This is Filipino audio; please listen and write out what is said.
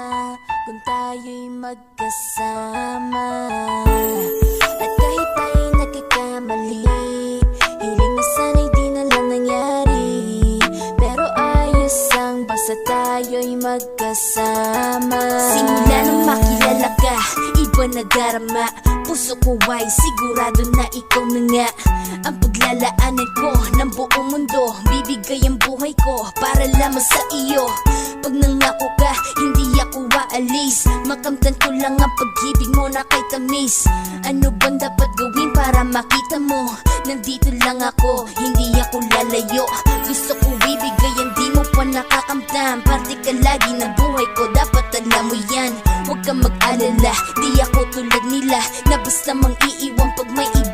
magkasama kung tayo'y magkasama. At kahit tayo'y nagkakamali, hiling na sana'y di na lang nangyari. Pero ayos ang basta tayo'y magkasama. Simula nang makilala ka, iba na darama. Puso ko ay sigurado na ikaw na nga ang paglalaanan ko ng buong mundo. Bibigay ang buhay ko para lamang sa iyo. Pag nangako ka, hindi ako aalis. Makamtan ko lang ang pag-ibig mo na kay tamis. Ano bang dapat gawin para makita mo? Nandito lang ako, hindi ako lalayo. Gusto ko ibigay ang di mo pa nakakamtam. Parte ka lagi ng buhay ko, dapat alam mo yan. Huwag kang mag-alala, di ako tulad nila na basta mang iiwan pag may iba